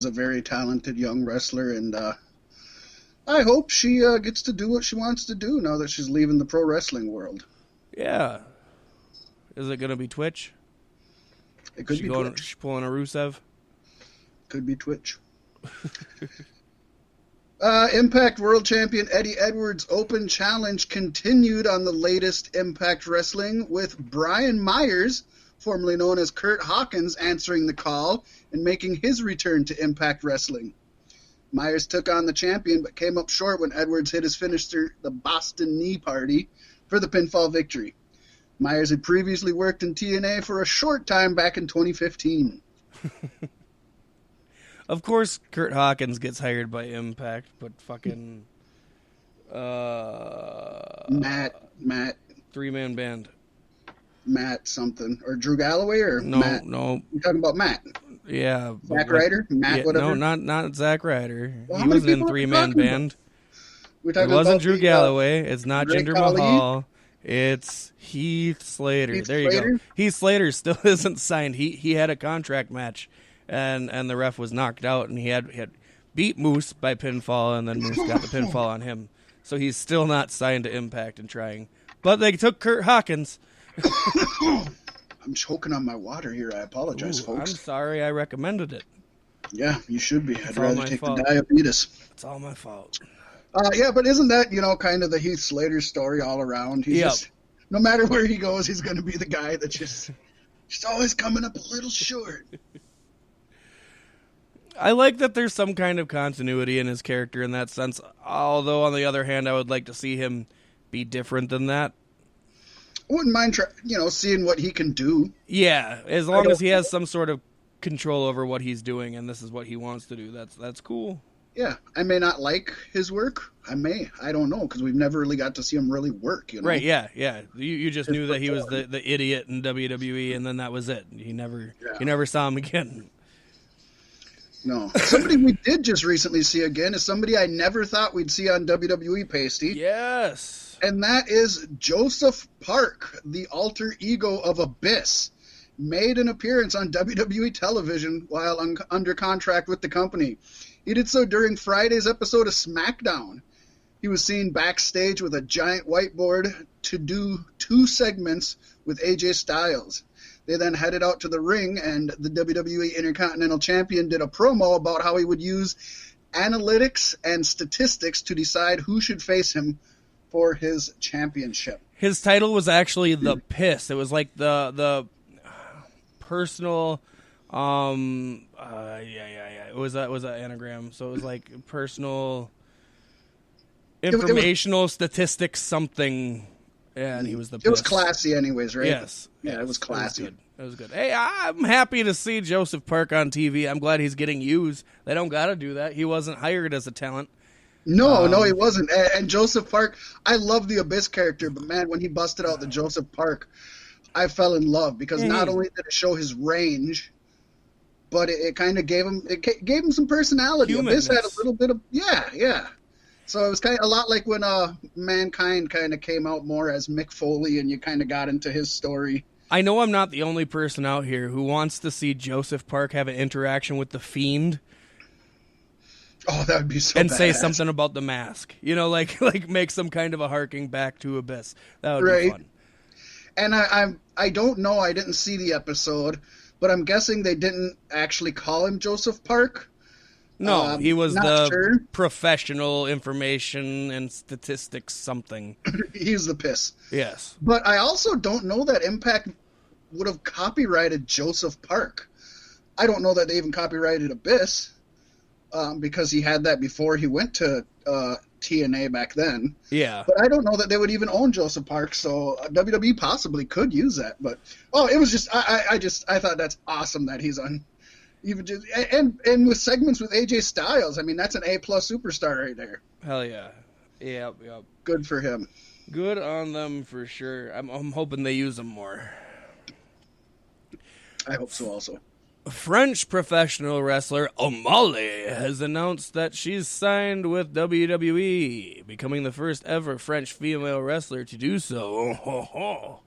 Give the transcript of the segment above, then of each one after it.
a very talented young wrestler, and I hope she gets to do what she wants to do now that she's leaving the pro wrestling world. Yeah. Is it going to be Twitch? It could be Twitch. She pulling a Rusev? Could be Twitch. Impact World Champion Eddie Edwards' Open Challenge continued on the latest Impact Wrestling with Brian Myers, formerly known as Kurt Hawkins, answering the call and making his return to Impact Wrestling. Myers took on the champion but came up short when Edwards hit his finisher, the Boston Knee Party, for the pinfall victory. Myers had previously worked in TNA for a short time back in 2015. Of course, Kurt Hawkins gets hired by Impact, but fucking Matt, 3-man band. Matt something or Drew Galloway or No, Matt? no. You're talking about Matt. Yeah, Zack Ryder, Matt, yeah, whatever. No, not Zack Ryder. Well, he wasn't in 3-man band. It wasn't Drew Galloway. It's not Jinder Khali? Mahal. It's Heath Slater. Heath there you Slater? go. Heath Slater still isn't signed. He had a contract match, and the ref was knocked out, and he had beat Moose by pinfall, and then Moose got the pinfall on him. So he's still not signed to Impact and trying. But they took Kurt Hawkins. I'm choking on my water here. I apologize, folks. I'm sorry I recommended it. Yeah, you should be. I'd all rather my take fault. the diabetes. It's all my fault. Yeah, but isn't that, kind of the Heath Slater story all around? He's Yep. just, no matter where he goes, he's going to be the guy that's just always coming up a little short. I like that there's some kind of continuity in his character in that sense, although on the other hand, I would like to see him be different than that. I wouldn't mind, seeing what he can do. Yeah, as long as he has some sort of control over what he's doing and this is what he wants to do, that's cool. Yeah, I may not like his work. I don't know, because we've never really got to see him really work, Right, yeah. You just knew that he was the idiot in WWE, and then that was it. You never saw him again. No. Somebody we did just recently see again is somebody I never thought we'd see on WWE, Pasty. Yes. And that is Joseph Park, the alter ego of Abyss. Made an appearance on WWE television while under contract with the company. He did so during Friday's episode of SmackDown. He was seen backstage with a giant whiteboard to do 2 segments with AJ Styles. They then headed out to the ring, and the WWE Intercontinental Champion did a promo about how he would use analytics and statistics to decide who should face him for his championship. His title was actually The Piss. It was like the personal... It was an anagram, so it was like personal informational statistics something, and he was the piss. It was classy anyways, right? Yes. Yeah, it was classy. It was good. Hey, I'm happy to see Joseph Park on TV. I'm glad he's getting used. They don't got to do that. He wasn't hired as a talent. No, he wasn't. And Joseph Park, I love the Abyss character, but man, when he busted out the Joseph Park, I fell in love because not only did it show his range, but it kind of gave him some personality. Humanness. Abyss had a little bit of yeah. So it was kind of a lot like when Mankind kind of came out more as Mick Foley, and you kind of got into his story. I know I'm not the only person out here who wants to see Joseph Park have an interaction with the Fiend. Oh, that would be so. And badass. say something about the mask. Like make some kind of a harking back to Abyss. That would be fun. And I don't know. I didn't see the episode, but I'm guessing they didn't actually call him Joseph Park. No, he was the sure. professional information and statistics something. He's the piss. Yes. But I also don't know that Impact would have copyrighted Joseph Park. I don't know that they even copyrighted Abyss because he had that before he went to TNA back then. Yeah. But I don't know that they would even own Joseph Park, so WWE possibly could use that. But it was just I thought that's awesome that he's on. Even just, and with segments with AJ Styles, I mean that's an A+ superstar right there. Hell yeah. Yep. Good for him. Good on them for sure. I'm hoping they use him more. I hope so also. French professional wrestler O'Malley has announced that she's signed with WWE, becoming the first ever French female wrestler to do so.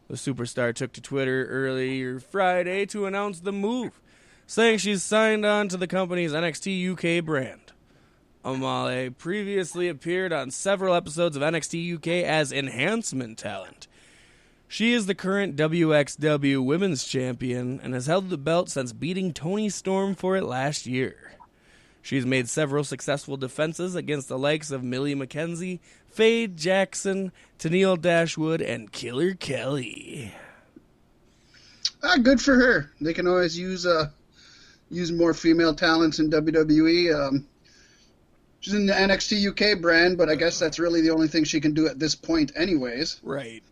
The superstar took to Twitter earlier Friday to announce the move. saying she's signed on to the company's NXT UK brand. Kamala previously appeared on several episodes of NXT UK as enhancement talent. She is the current WXW Women's Champion and has held the belt since beating Toni Storm for it last year. She's made several successful defenses against the likes of Millie McKenzie, Faye Jackson, Tennille Dashwood, and Killer Kelly. Good for her. They can always use more female talents in WWE. She's in the NXT UK brand, but I guess that's really the only thing she can do at this point anyways. Right.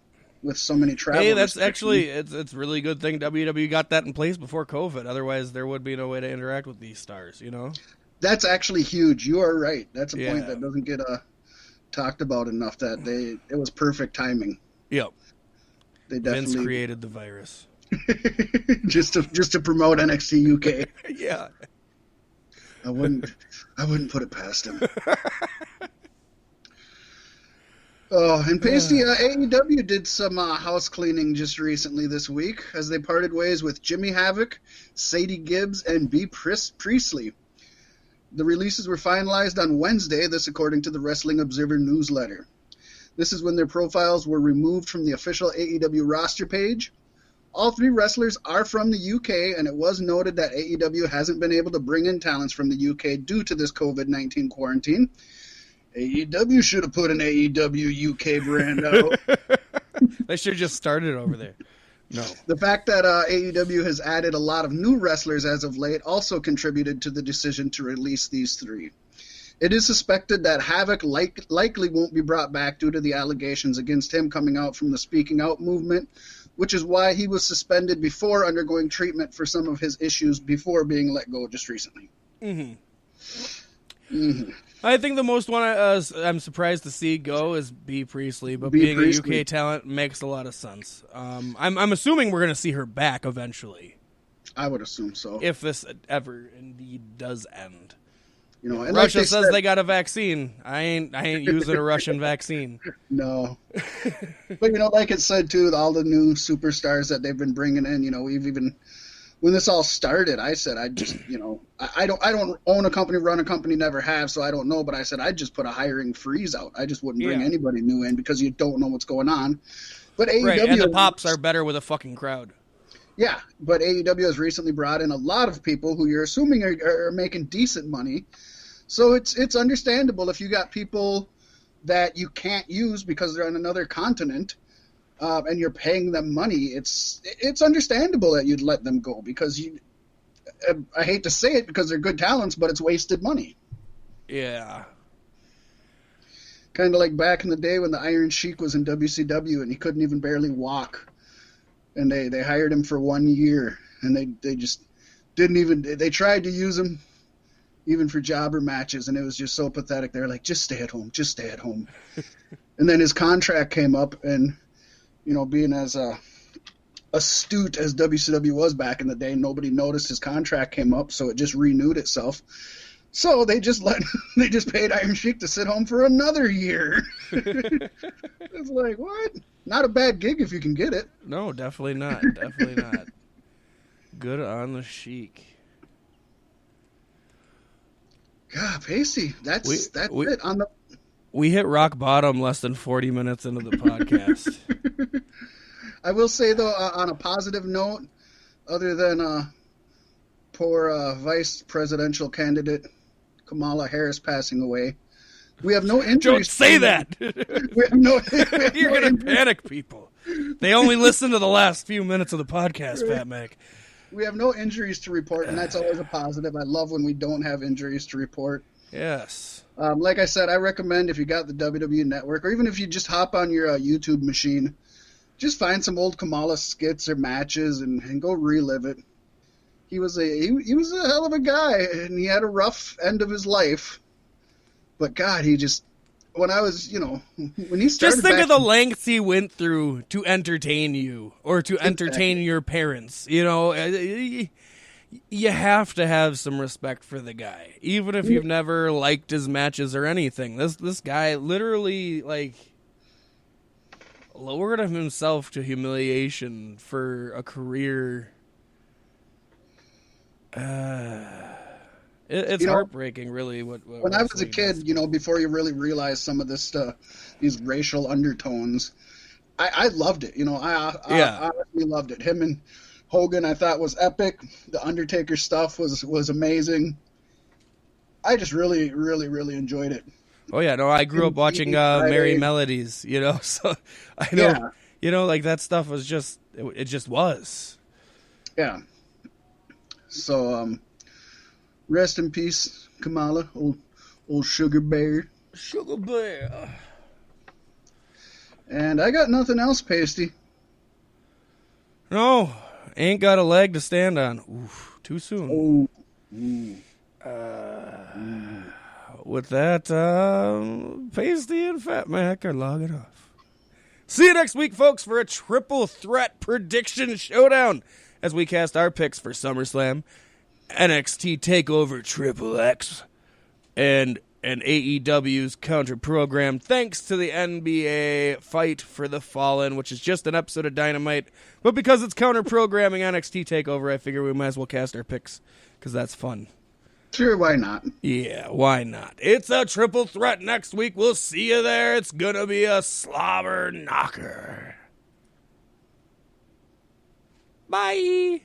With so many travel Hey, that's actually, it's a really good thing WWE got that in place before COVID. Otherwise, there would be no way to interact with these stars, you know? That's actually huge. You are right. That's a point that doesn't get talked about enough, that it was perfect timing. Yep. They definitely Vince created the virus. just to promote NXT UK. Yeah. I wouldn't put it past him. Oh, and Pasty, AEW did some house cleaning just recently this week as they parted ways with Jimmy Havoc, Sadie Gibbs, and B. Priestley. The releases were finalized on Wednesday, this according to the Wrestling Observer newsletter. This is when their profiles were removed from the official AEW roster page. All three wrestlers are from the UK, and it was noted that AEW hasn't been able to bring in talents from the UK due to this COVID-19 quarantine. AEW should have put an AEW UK brand out. They should have just started over there. No. The fact that AEW has added a lot of new wrestlers as of late also contributed to the decision to release these three. It is suspected that Havoc likely won't be brought back due to the allegations against him coming out from the Speaking Out movement, which is why he was suspended before undergoing treatment for some of his issues before being let go just recently. Mm-hmm. Mm-hmm. I think the most one I'm surprised to see go is B. Priestley, but being a UK talent makes a lot of sense. I'm assuming we're going to see her back eventually. I would assume so. If this ever indeed does end. You know, and Russia says they got a vaccine. I ain't using a Russian vaccine. No. But, you know, like it said, too, all the new superstars that they've been bringing in, you know, we've even... When this all started, I said I'd just, you know, I don't own a company, run a company, never have, so I don't know. But I said I'd just put a hiring freeze out. I just wouldn't bring anybody new in because you don't know what's going on. But AEW, right, and the pops are better with a fucking crowd. Yeah, but AEW has recently brought in a lot of people who you're assuming are making decent money. So it's understandable if you got people that you can't use because they're on another continent. And you're paying them money, it's understandable that you'd let them go because I hate to say it because they're good talents, but it's wasted money. Yeah. Kind of like back in the day when the Iron Sheik was in WCW and he couldn't even barely walk. And they hired him for 1 year and they just didn't even, they tried to use him even for jobber matches and it was just so pathetic. They're like, just stay at home, just stay at home. And then his contract came up and, you know, being as astute as WCW was back in the day, nobody noticed his contract came up, so it just renewed itself. So they just paid Iron Sheik to sit home for another year. It's like, what? Not a bad gig if you can get it. No, definitely not. Definitely not. Good on the Sheik. God, Pacey, that's it on the. We hit rock bottom less than 40 minutes into the podcast. I will say, though, on a positive note, other than poor vice presidential candidate Kamala Harris passing away, we have no injuries. Don't say that! You're going to panic people. They only listen to the last few minutes of the podcast, Pat Mac. We have no injuries to report, and that's always a positive. I love when we don't have injuries to report. Yes. Like I said, I recommend if you got the WWE Network, or even if you just hop on your YouTube machine, just find some old Kamala skits or matches and go relive it. He was a hell of a guy, and he had a rough end of his life. But God, when I was, you know, when he started, just think of the lengths he went through to entertain you or to entertain your parents. You know, you have to have some respect for the guy, even if you've never liked his matches or anything. This guy literally, like, lowered himself to humiliation for a career. It's heartbreaking, really. What when I was a kid, before you really realized some of this stuff, these racial undertones, I loved it. I honestly loved it. Him and Hogan, I thought was epic. The Undertaker stuff was amazing. I just really, really, really enjoyed it. Oh yeah, no, I grew up watching Merry Melodies, so I know, like that stuff was just, it just was. Yeah. So, rest in peace, Kamala, old Sugar Bear. Sugar Bear. And I got nothing else, Pasty. No, ain't got a leg to stand on. Oof, too soon. With that, Pasty and Fat Mac are logging off. See you next week, folks, for a triple threat prediction showdown as we cast our picks for SummerSlam, NXT TakeOver Triple X, and AEW's counter program. Thanks to the NBA Fight for the Fallen, which is just an episode of Dynamite. But because it's counter programming NXT TakeOver, I figure we might as well cast our picks because that's fun. Sure, why not? Yeah, why not? It's a triple threat next week. We'll see you there. It's going to be a slobber knocker. Bye.